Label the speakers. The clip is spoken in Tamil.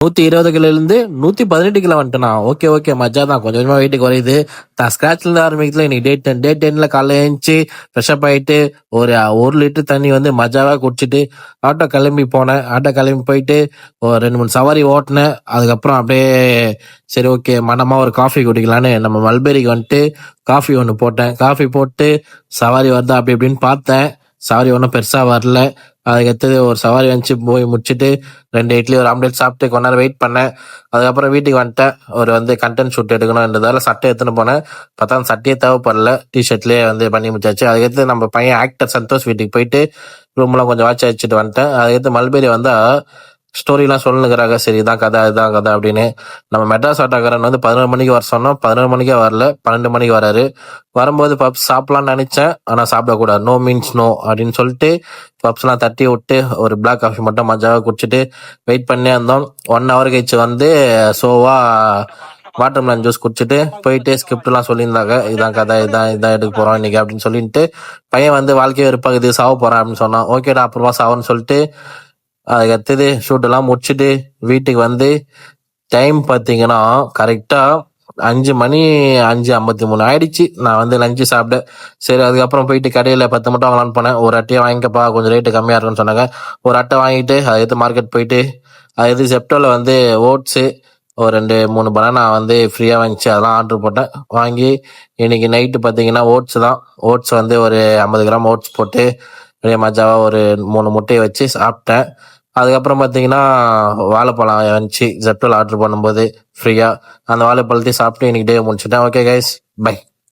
Speaker 1: 120 கிலோலேருந்து 118 கிலோ வந்துட்டேண்ணா. ஓகே ஓகே மஜா தான், கொஞ்சம் கொஞ்சமாக வெயிட்டு குறையுது. நான் ஸ்க்ராட்ச்லேருந்து ஆரம்பிக்கல, இன்னைக்கு டே 10 காலைல எழுந்துச்சி ஃப்ரெஷ்அப் ஆகிட்டு ஒரு லிட்டர் தண்ணி வந்து மஜாவாக குடிச்சிட்டு ஆட்டோ கிளம்பி போனேன். ஆட்டோ கிளம்பி போயிட்டு ஒரு 2 3 சவாரி ஓட்டினேன். அதுக்கப்புறம் அப்படியே சரி ஓகே மனமாக ஒரு காஃபி குடிக்கலான்னு நம்ம மல்பெரிக்கு வந்துட்டு காஃபி ஒன்று போட்டேன். காஃபி போட்டு சவாரி வருதா அப்படி இப்படின்னு பார்த்தேன். சவாரி ஒன்றும் பெருசாக வரல. அதுக்கடுத்தது ஒரு சவாரி வந்துச்சு, போய் முடிச்சுட்டு 2 இட்லி ஒரு ஆம்லேட் சாப்பிட்டு கொஞ்ச நேரம் வெயிட் பண்ணேன். அதுக்கப்புறம் வீட்டுக்கு வந்துட்டேன். ஒரு கண்டென்ட் ஷூட் எடுக்கணுன்றதால சட்டை எடுத்துன்னு போனேன். பார்த்தா அந்த சட்டையே தேவைப்படல, டிஷர்ட்லேயே பண்ணி முடிச்சாச்சு. அதுக்கடுத்து நம்ம பையன் ஆக்டர் சந்தோஷ் வீட்டுக்கு போயிட்டு ரூம்லாம் கொஞ்சம் வாட்ச் அடிச்சுட்டு வந்துட்டேன். அதுக்கடுத்து மல்பெரி ஸ்டோரிலாம் சொல்லுங்கிறாங்க. சரி இதான் கதை இதுதான் கதை அப்படின்னு. நம்ம மெட்ராஸ் ஆட்டோக்காரன் 11 மணிக்கு வர சொன்னோம், 11 மணிக்கே வரல, 12 மணிக்கு வராரு. வரும்போது பப்ஸ் சாப்பிடலான்னு நினைச்சேன், ஆனால் சாப்பிடக்கூடாது, நோ மீன்ஸ் நோ அப்படின்னு சொல்லிட்டு பப்ஸ்லாம் தட்டி விட்டு ஒரு பிளாக் காஃபி மட்டும் மஜாவாக குடிச்சிட்டு வெயிட் பண்ணி இருந்தோம். 1 ஹவர் கழிச்சு சோவா வாட்டர்மெலன் ஜூஸ் குடிச்சிட்டு போயிட்டு ஸ்கிரிப்ட்லாம் சொல்லியிருந்தாங்க. இதான் கதை இதான் இதான் எடுக்க போகிறோம் இன்னைக்கு அப்படின்னு சொல்லிட்டு பையன் வாழ்க்கையை வெறுப்பாகுது, சாவ போகிறேன் அப்படின்னு சொன்னான். ஓகேடா அப்புறமா சாவுன்னு சொல்லிட்டு அதுக்கடுத்தது ஷூட்டெல்லாம் முடிச்சுட்டு வீட்டுக்கு டைம் பார்த்தீங்கன்னா கரெக்டாக 5 மணி 5:53 ஆயிடுச்சு. நான் லஞ்சு சாப்பிட சரி. அதுக்கப்புறம் போயிட்டு கடையில் 10 மட்டும் வாங்கலான்னு போனேன். ஒரு அட்டையை வாங்கிக்கப்பா, கொஞ்சம் ரேட்டு கம்மியாக இருக்குன்னு சொன்னாங்க. ஒரு அட்டை வாங்கிட்டு அது மார்க்கெட் போயிட்டு அது செப்டோவில் ஓட்ஸு ஒரு 2 3 பனானா ஃப்ரீயாக வந்துச்சு, அதெல்லாம் ஆர்டர் போட்டேன். வாங்கி இன்னைக்கு நைட்டு பார்த்தீங்கன்னா ஓட்ஸ் தான். ஓட்ஸ் ஒரு 50 கிராம் ஓட்ஸ் போட்டு அப்படியே மஜாவாக ஒரு 3 முட்டையை வச்சு சாப்பிட்டேன். அதுக்கப்புறம் பார்த்தீங்கன்னா வாழைப்பழம் வந்துச்சு ஜெப்டோவில் ஆர்டர் பண்ணும்போது ஃப்ரீயாக. அந்த வாழைப்பழத்தையும் சாப்பிட்டு இன்னைக்கு டே முடிச்சுட்டேன். Okay guys, by.